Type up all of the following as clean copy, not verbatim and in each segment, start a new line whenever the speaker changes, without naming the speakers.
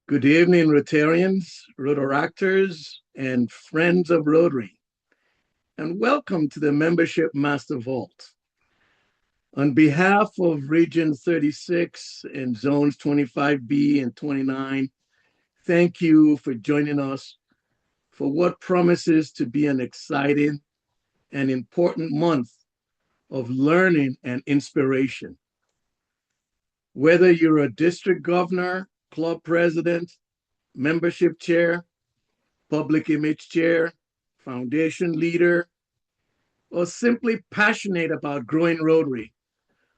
Good evening, Rotarians, Rotaractors, and friends of Rotary, and welcome to the Membership Master Vault. On behalf of Region 36 and Zones 25B and 29, thank you for joining us for what promises to be an exciting and important month of learning and inspiration. Whether you're a district governor, club president, membership chair, public image chair, foundation leader, or simply passionate about growing Rotary,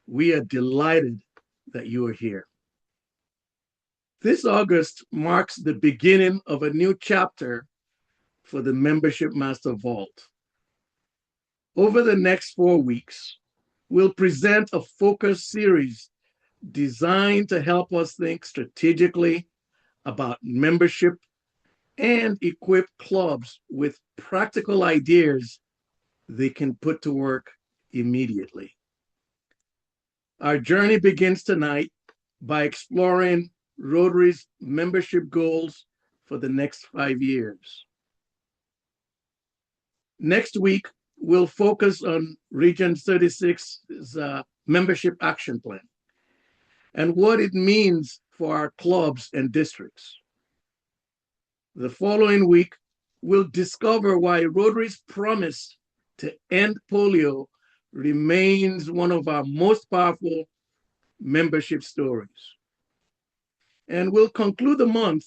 we are delighted that you are here. This August marks the beginning of a new chapter for the Membership Master Vault. Over the next 4 weeks, we'll present a focused series designed to help us think strategically about membership and equip clubs with practical ideas they can put to work immediately. Our journey begins tonight by exploring Rotary's membership goals for the next 5 years. Next week, we'll focus on Region 36's membership action plan and what it means for our clubs and districts. The following week, we'll discover why Rotary's promise to end polio remains one of our most powerful membership stories. And we'll conclude the month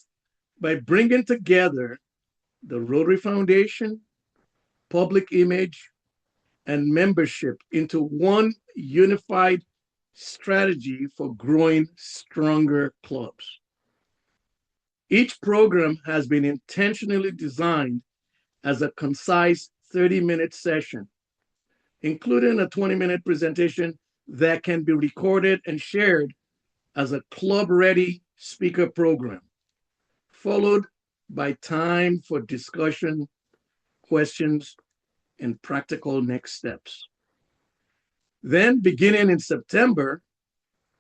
by bringing together the Rotary Foundation, public image, and membership into one unified strategy for growing stronger clubs. Each program has been intentionally designed as a concise 30-minute session, including a 20-minute presentation that can be recorded and shared as a club-ready speaker program, followed by time for discussion, questions, and practical next steps. Then, beginning in September,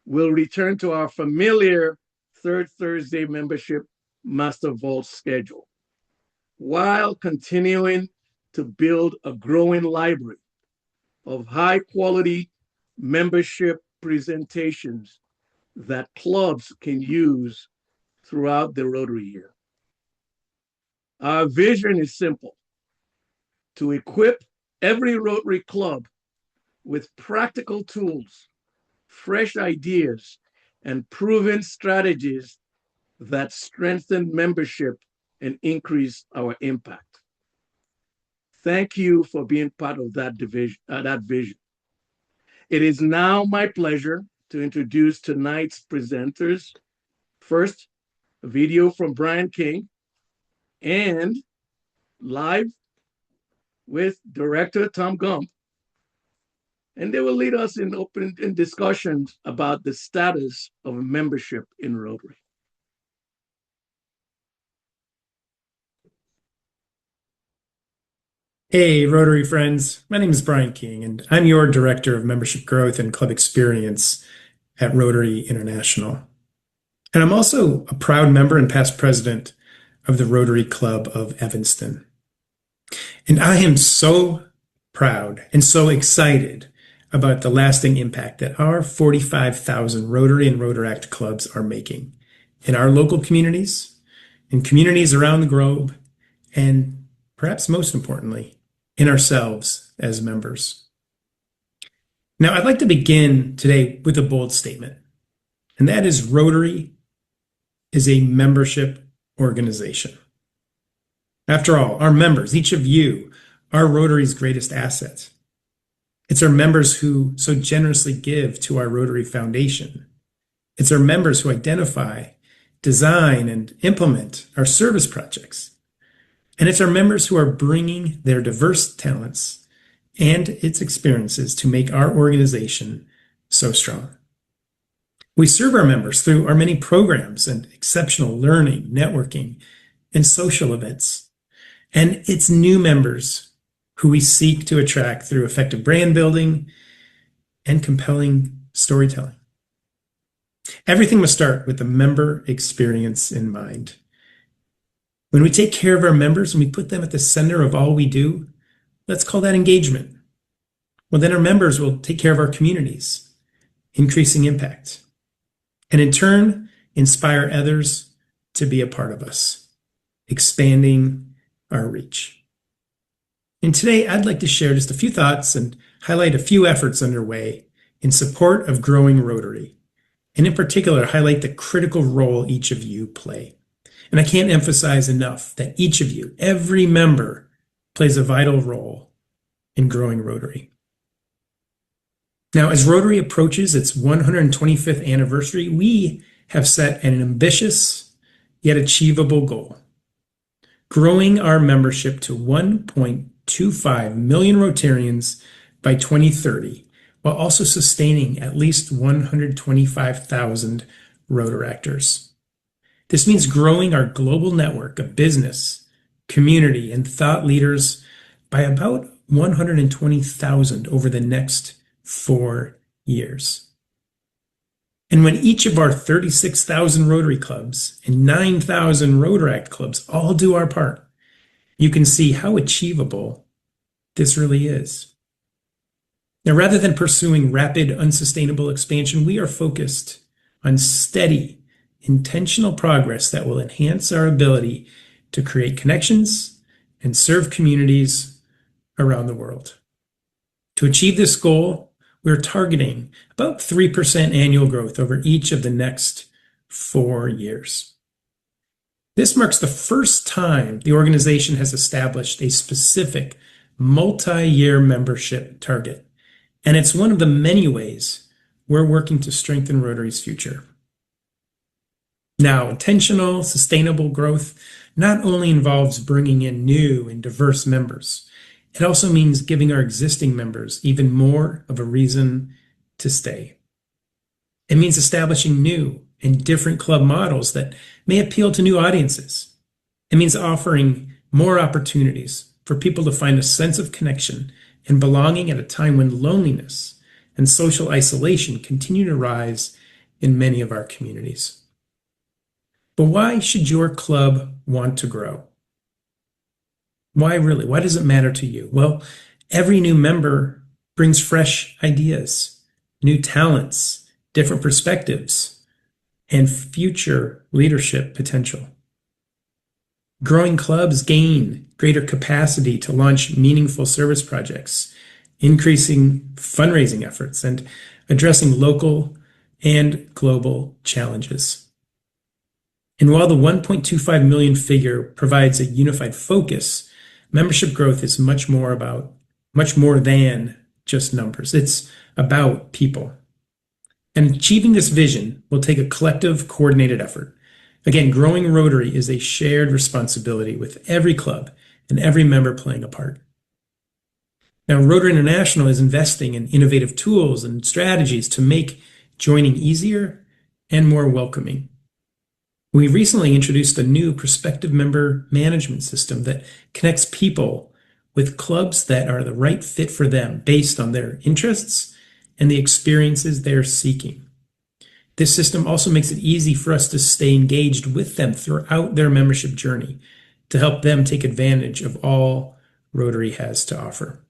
we'll return to our familiar third Thursday membership Master Vault schedule, while continuing to build a growing library of high-quality membership presentations that clubs can use throughout the Rotary year. Our vision is simple: to equip every Rotary club with practical tools, fresh ideas, and proven strategies that strengthen membership and increase our impact. Thank you for being part of that vision. It is now my pleasure to introduce tonight's presenters. First, a video from Brian King, and live with Director Tom Gump. And they will lead us in discussions about the status of membership in Rotary.
Hey, Rotary friends. My name is Brian King, and I'm your Director of Membership Growth and Club Experience at Rotary International. And I'm also a proud member and past president of the Rotary Club of Evanston. And I am so proud and so excited about the lasting impact that our 45,000 Rotary and Rotaract clubs are making in our local communities, in communities around the globe, and perhaps most importantly, in ourselves as members. Now, I'd like to begin today with a bold statement, and that is Rotary is a membership organization. After all, our members, each of you, are Rotary's greatest asset. It's our members who so generously give to our Rotary Foundation. It's our members who identify, design, and implement our service projects. And it's our members who are bringing their diverse talents and its experiences to make our organization so strong. We serve our members through our many programs and exceptional learning, networking, and social events. And it's new members who we seek to attract through effective brand building and compelling storytelling. Everything must start with the member experience in mind. When we take care of our members and we put them at the center of all we do, let's call that engagement. Well, then our members will take care of our communities, increasing impact, and in turn, inspire others to be a part of us, expanding our reach. And today, I'd like to share just a few thoughts and highlight a few efforts underway in support of growing Rotary, and in particular, highlight the critical role each of you play. And I can't emphasize enough that each of you, every member, plays a vital role in growing Rotary. Now, as Rotary approaches its 125th anniversary, we have set an ambitious yet achievable goal: growing our membership to 1.25 million Rotarians by 2030, while also sustaining at least 125,000 Rotaractors. This means growing our global network of business, community, and thought leaders by about 120,000 over the next 4 years. And when each of our 36,000 Rotary clubs and 9,000 Rotaract clubs all do our part, you can see how achievable this really is. Now, rather than pursuing rapid, unsustainable expansion, we are focused on steady, intentional progress that will enhance our ability to create connections and serve communities around the world. To achieve this goal, we're targeting about 3% annual growth over each of the next 4 years. This marks the first time the organization has established a specific multi-year membership target, and it's one of the many ways we're working to strengthen Rotary's future. Now, intentional, sustainable growth not only involves bringing in new and diverse members, it also means giving our existing members even more of a reason to stay. It means establishing new and different club models that may appeal to new audiences. It means offering more opportunities for people to find a sense of connection and belonging at a time when loneliness and social isolation continue to rise in many of our communities. But why should your club want to grow? Why really? Why does it matter to you? Well, every new member brings fresh ideas, new talents, different perspectives, and future leadership potential. Growing clubs gain greater capacity to launch meaningful service projects, increasing fundraising efforts, and addressing local and global challenges. And while the 1.25 million figure provides a unified focus, membership growth is much more than just numbers. It's about people. And achieving this vision will take a collective, coordinated effort. Again, growing Rotary is a shared responsibility with every club and every member playing a part. Now, Rotary International is investing in innovative tools and strategies to make joining easier and more welcoming. We recently introduced a new prospective member management system that connects people with clubs that are the right fit for them based on their interests and the experiences they're seeking. This system also makes it easy for us to stay engaged with them throughout their membership journey to help them take advantage of all Rotary has to offer.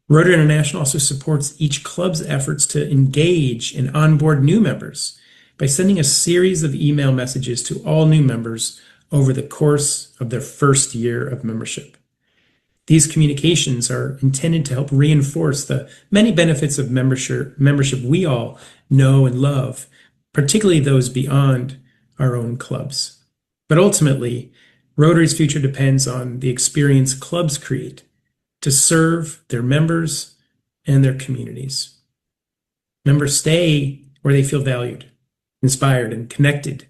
Rotary International also supports each club's efforts to engage and onboard new members by sending a series of email messages to all new members over the course of their first year of membership. These communications are intended to help reinforce the many benefits of membership we all know and love, particularly those beyond our own clubs. But ultimately, Rotary's future depends on the experience clubs create to serve their members and their communities. Members stay where they feel valued, inspired, and connected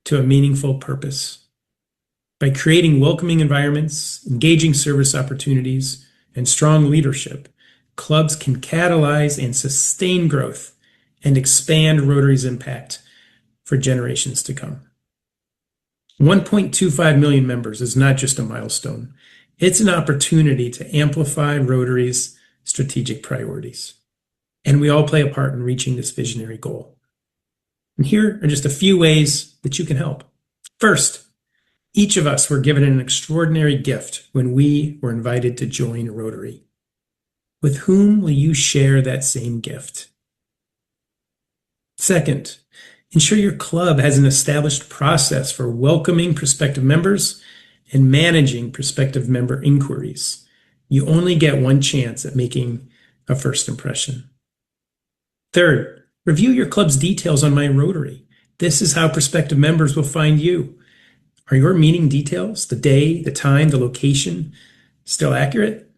to a meaningful purpose. By creating welcoming environments, engaging service opportunities, and strong leadership, clubs can catalyze and sustain growth and expand Rotary's impact for generations to come. 1.25 million members is not just a milestone. It's an opportunity to amplify Rotary's strategic priorities. And we all play a part in reaching this visionary goal. And here are just a few ways that you can help. First, each of us were given an extraordinary gift when we were invited to join Rotary. With whom will you share that same gift? Second, ensure your club has an established process for welcoming prospective members and managing prospective member inquiries. You only get one chance at making a first impression. Third, review your club's details on My Rotary. This is how prospective members will find you. Are your meeting details, the day, the time, the location, still accurate?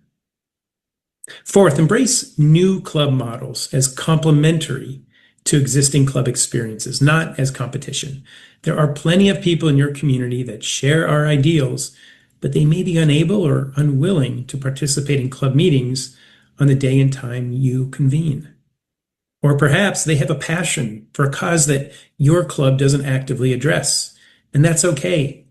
Fourth, embrace new club models as complementary to existing club experiences, not as competition. There are plenty of people in your community that share our ideals, but they may be unable or unwilling to participate in club meetings on the day and time you convene. Or perhaps they have a passion for a cause that your club doesn't actively address, and that's okay.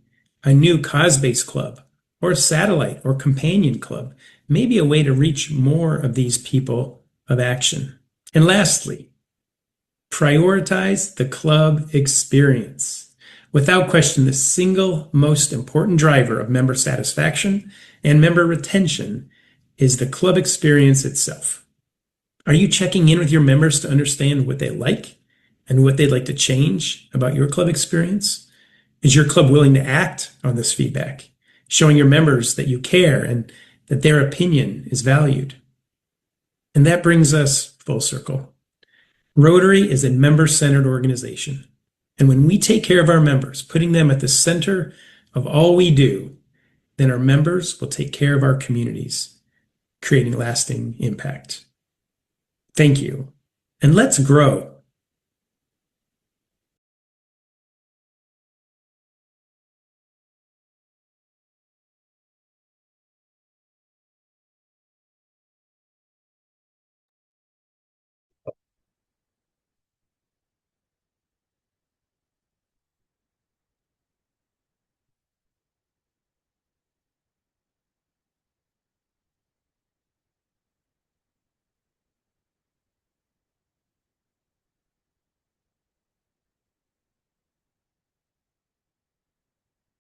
A new cause-based club, or a satellite or companion club, may be a way to reach more of these people of action. And lastly, prioritize the club experience. Without question, the single most important driver of member satisfaction and member retention is the club experience itself. Are you checking in with your members to understand what they like and what they'd like to change about your club experience? Is your club willing to act on this feedback, showing your members that you care and that their opinion is valued? And that brings us full circle. Rotary is a member-centered organization. And when we take care of our members, putting them at the center of all we do, then our members will take care of our communities, creating lasting impact. Thank you. And let's grow.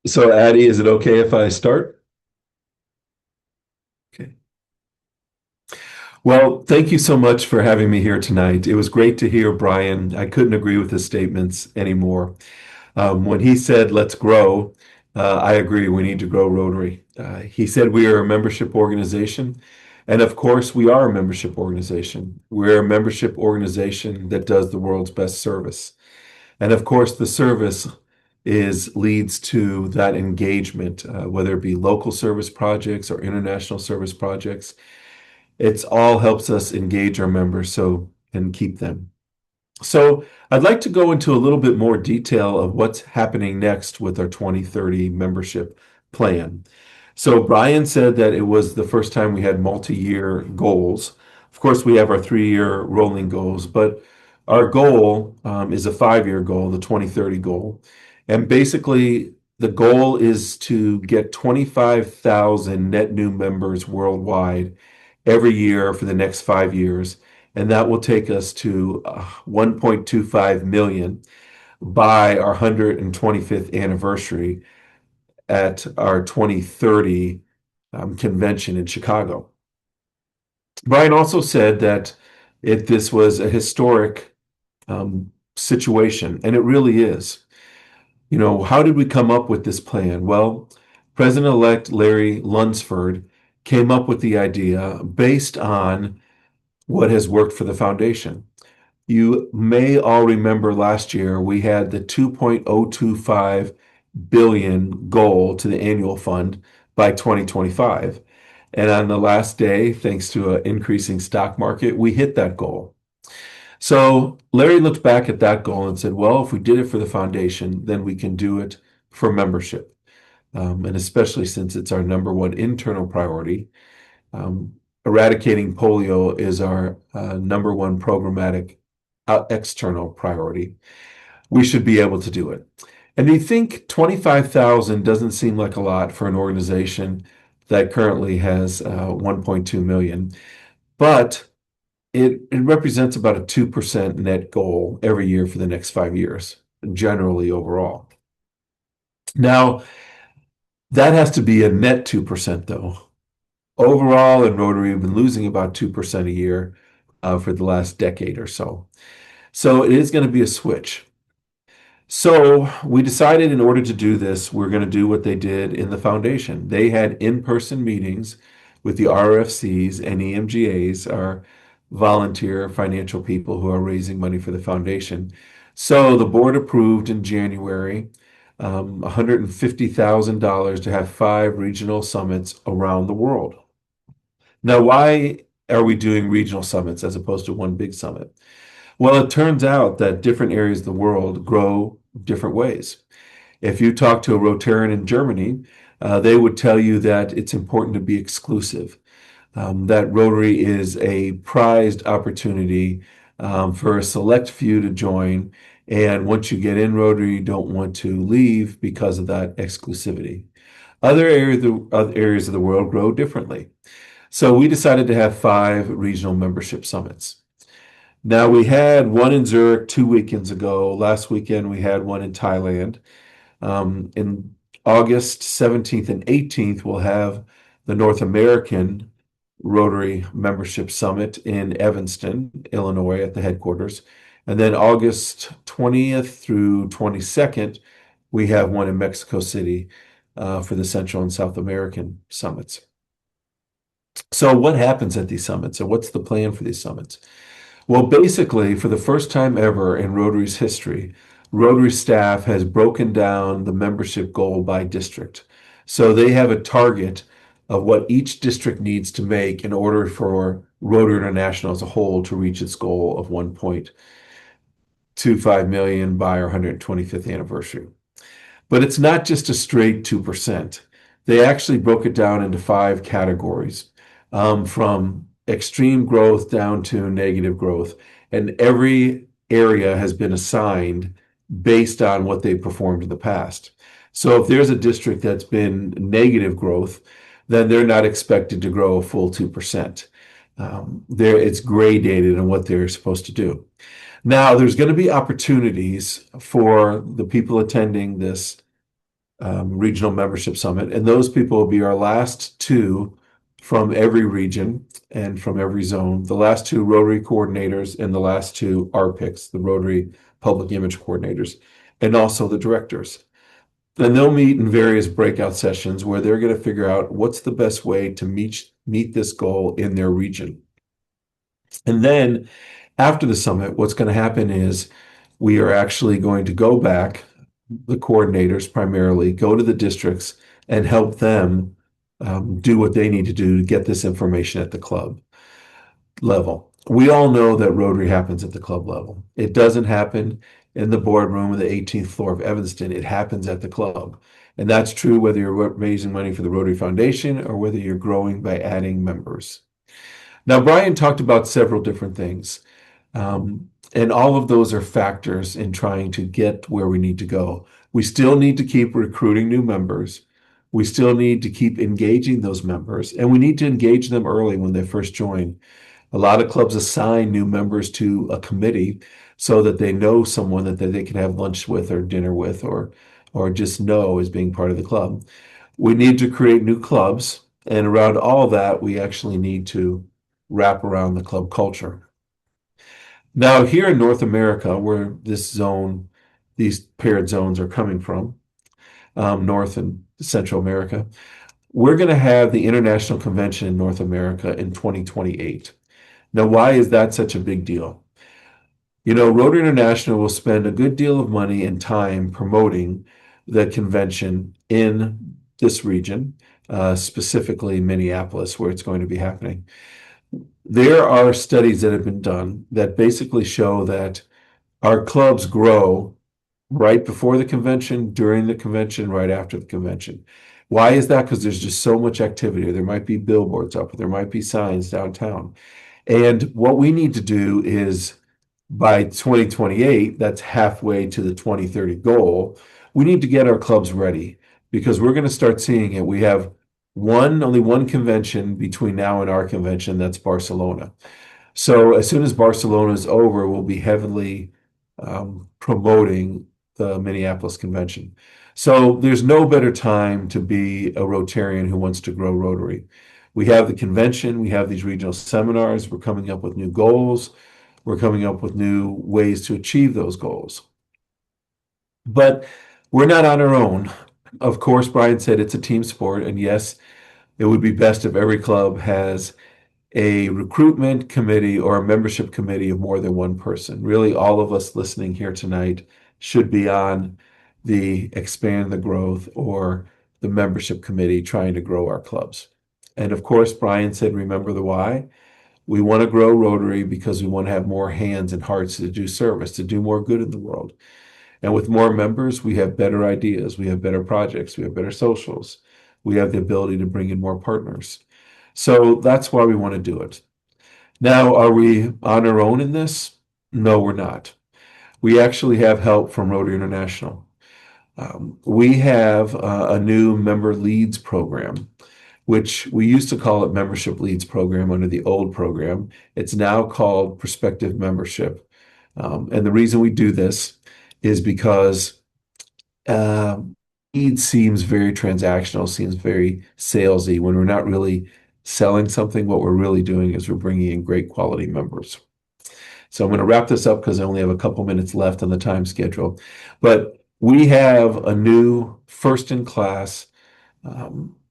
So, Addie, is it okay if I start? Okay. Well, thank you so much for having me here tonight. It was great to hear Brian. I couldn't agree with his statements anymore. When he said, let's grow, I agree. We need to grow Rotary. He said we are a membership organization. And of course, we are a membership organization. We're a membership organization that does the world's best service. And of course, the service leads to that engagement, whether it be local service projects or international service projects. It's all helps us engage our members and keep them. So I'd like to go into a little bit more detail of what's happening next with our 2030 membership plan. So Brian said that it was the first time we had multi-year goals. Of course, we have our 3-year rolling goals, but our goal is a 5-year goal, the 2030 goal. And basically, the goal is to get 25,000 net new members worldwide every year for the next 5 years. And that will take us to 1.25 million by our 125th anniversary at our 2030 convention in Chicago. Brian also said that this was a historic situation, and it really is. You know, how did we come up with this plan? Well, President-elect Larry Lunsford came up with the idea based on what has worked for the foundation. You may all remember last year we had the 2.025 billion goal to the annual fund by 2025. And on the last day, thanks to an increasing stock market, we hit that goal. So Larry looked back at that goal and said, well, if we did it for the foundation, then we can do it for membership. And especially since it's our number one internal priority. Eradicating polio is our number one programmatic external priority. We should be able to do it. And you think 25,000 doesn't seem like a lot for an organization that currently has 1.2 million. But it represents about a 2% net goal every year for the next 5 years, generally overall. Now, that has to be a net 2%, though. Overall, in Rotary, we've been losing about 2% a year for the last decade or so. So it is going to be a switch. So we decided in order to do this, we're going to do what they did in the foundation. They had in-person meetings with the RFCs and EMGAs, our volunteer financial people who are raising money for the foundation. So the board approved in January $150,000 to have 5 regional summits around the world. Now, why are we doing regional summits as opposed to one big summit? Well, it turns out that different areas of the world grow different ways. If you talk to a Rotarian in Germany, they would tell you that it's important to be exclusive, that Rotary is a prized opportunity for a select few to join. And once you get in Rotary, you don't want to leave because of that exclusivity. Other areas of the world grow differently. So we decided to have 5 regional membership summits. Now, we had one in Zurich 2 weekends ago. Last weekend, we had one in Thailand. In August 17th and 18th, we'll have the North American Rotary Membership Summit in Evanston, Illinois, at the headquarters. And then August 20th through 22nd, we have one in Mexico City for the Central and South American summits. So what happens at these summits, and what's the plan for these summits? Well, basically, for the first time ever in Rotary's history, Rotary staff has broken down the membership goal by district. So they have a target of what each district needs to make in order for Rotary International as a whole to reach its goal of 1.25 million by our 125th anniversary. But it's not just a straight 2%. They actually broke it down into 5 categories, from extreme growth down to negative growth. And every area has been assigned based on what they performed in the past. So if there's a district that's been negative growth, then they're not expected to grow a full 2%. It's gradated in what they're supposed to do. Now, there's going to be opportunities for the people attending this regional membership summit, and those people will be our last 2 from every region and from every zone, the last 2 Rotary coordinators and the last 2 RPICs, the Rotary Public Image Coordinators, and also the directors. And they'll meet in various breakout sessions where they're going to figure out what's the best way to meet this goal in their region. And then after the summit, what's going to happen is we are actually going to go back, the coordinators primarily, go to the districts and help them do what they need to do to get this information at the club level. We all know that Rotary happens at the club level. It doesn't happen in the boardroom of the 18th floor of Evanston. It happens at the club. And that's true whether you're raising money for the Rotary Foundation or whether you're growing by adding members. Now, Brian talked about several different things. And all of those are factors in trying to get where we need to go. We still need to keep recruiting new members. We still need to keep engaging those members, and we need to engage them early when they first join. A lot of clubs assign new members to a committee so that they know someone that they can have lunch with or dinner with or just know as being part of the club. We need to create new clubs, and around all that, we actually need to wrap around the club culture. Now, here in North America, where these paired zones are coming from, North and Central America, we're going to have the International Convention in North America in 2028. Now, why is that such a big deal? You know, Rotary International will spend a good deal of money and time promoting the convention in this region, specifically Minneapolis, where it's going to be happening. There are studies that have been done that basically show that our clubs grow right before the convention, during the convention, right after the convention. Why is that? Because there's just so much activity. There might be billboards up, or there might be signs downtown. And what we need to do is by 2028, that's halfway to the 2030 goal, we need to get our clubs ready because we're going to start seeing it. We have only one convention between now and our convention, that's Barcelona. So as soon as Barcelona is over, we'll be heavily promoting the Minneapolis convention. So there's no better time to be a Rotarian who wants to grow Rotary. We have the convention, we have these regional seminars, we're coming up with new goals, we're coming up with new ways to achieve those goals. But we're not on our own. Of course, Brian said it's a team sport, and yes, it would be best if every club has a recruitment committee or a membership committee of more than one person. Really, all of us listening here tonight should be on the expand the growth or the membership committee trying to grow our clubs. And of course, Brian said, remember the why. We want to grow Rotary because we want to have more hands and hearts to do service, to do more good in the world. And with more members, we have better ideas, we have better projects, we have better socials, we have the ability to bring in more partners. So that's why we want to do it. Now, are we on our own in this? No, we're not. We actually have help from Rotary International. We have a new member leads program, which we used to call it membership leads program under the old program. It's now called prospective membership. And the reason we do this is because lead seems very transactional, seems very salesy when we're not really selling something. What we're really doing is we're bringing in great quality members. So I'm going to wrap this up because I only have a couple minutes left on the time schedule. But we have a new first-in-class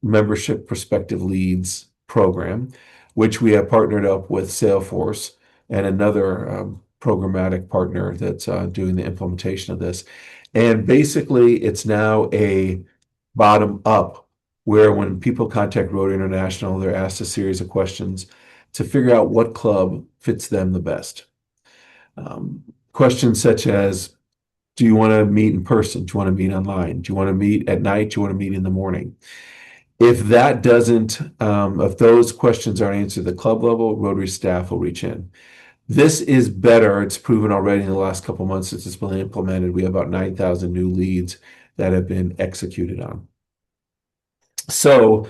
membership prospective leads program, which we have partnered up with Salesforce and another programmatic partner that's doing the implementation of this. And basically, it's now a bottom up where when people contact Rotary International, they're asked a series of questions to figure out what club fits them the best. Questions such as, do you want to meet in person? Do you want to meet online? Do you want to meet at night? Do you want to meet in the morning? If that doesn't, if those questions aren't answered at the club level, Rotary staff will reach in. This is better. It's proven already in the last couple of months since it's been implemented. We have about 9,000 new leads that have been executed on. So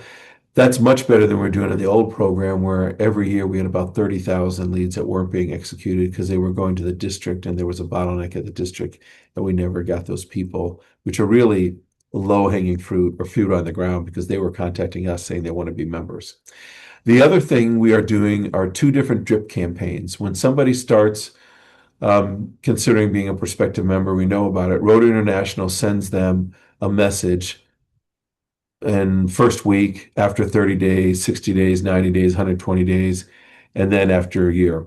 that's much better than we're doing in the old program, where every year we had about 30,000 leads that weren't being executed because they were going to the district and there was a bottleneck at the district, and we never got those people, which are really low-hanging fruit or fruit on the ground because they were contacting us saying they want to be members. The other thing we are doing are 2 different drip campaigns. When somebody starts considering being a prospective member, we know about it. Rotary International sends them a message and first week, after 30 days, 60 days, 90 days, 120 days, and then after a year.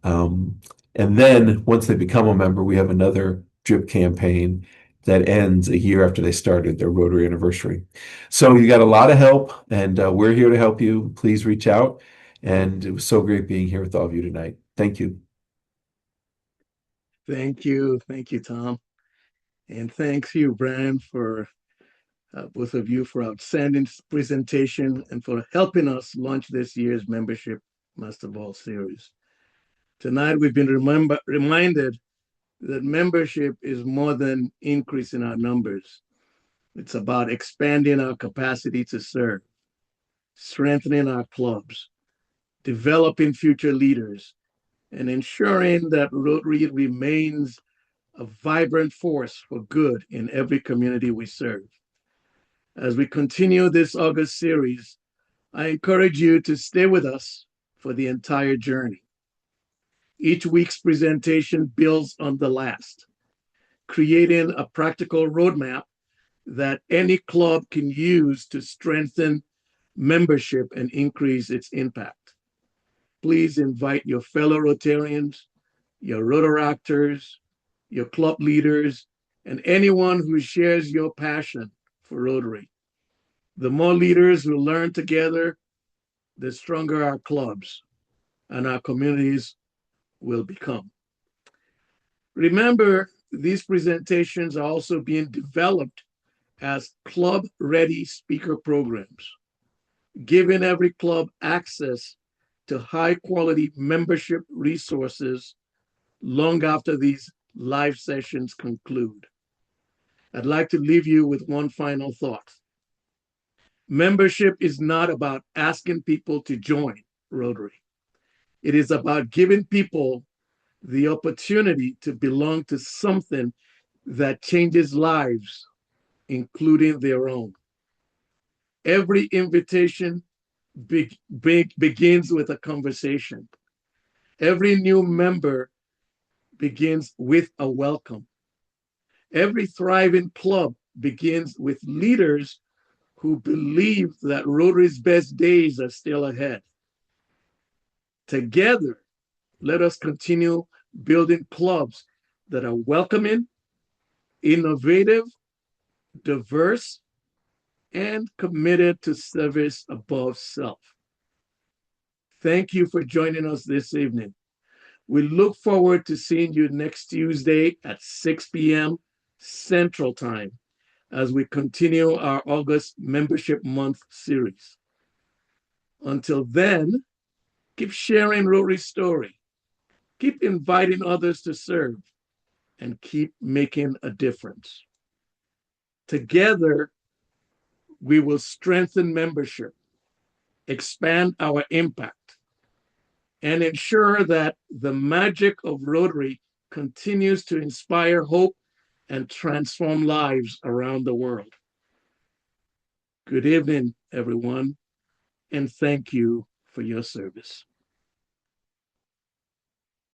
And then once they become a member, we have another drip campaign that ends a year after they started their Rotary anniversary. So you got a lot of help, and we're here to help you. Please reach out. And it was so great being here with all of you tonight. Thank you.
Thank you. Thank you, Tom. And thanks you, Brian, for both of you for outstanding presentation and for helping us launch this year's Membership Master Ball Series. Tonight, we've been reminded that membership is more than increasing our numbers. It's about expanding our capacity to serve, strengthening our clubs, developing future leaders, and ensuring that Rotary remains a vibrant force for good in every community we serve. As we continue this August series, I encourage you to stay with us for the entire journey. Each week's presentation builds on the last, creating a practical roadmap that any club can use to strengthen membership and increase its impact. Please invite your fellow Rotarians, your Rotaractors, your club leaders, and anyone who shares your passion for Rotary. The more leaders who learn together, the stronger our clubs and our communities will become. Remember, these presentations are also being developed as club-ready speaker programs, giving every club access to high-quality membership resources long after these live sessions conclude. I'd like to leave you with one final thought. Membership is not about asking people to join Rotary. It is about giving people the opportunity to belong to something that changes lives, including their own. Every invitation begins with a conversation. Every new member begins with a welcome. Every thriving club begins with leaders who believe that Rotary's best days are still ahead. Together, let us continue building clubs that are welcoming, innovative, diverse, and committed to service above self. Thank you for joining us this evening. We look forward to seeing you next Tuesday at 6 p.m. Central Time as we continue our August Membership Month series. Until then, keep sharing Rotary's story, keep inviting others to serve, and keep making a difference. Together, we will strengthen membership, expand our impact, and ensure that the magic of Rotary continues to inspire hope and transform lives around the world. Good evening, everyone, and thank you for your service.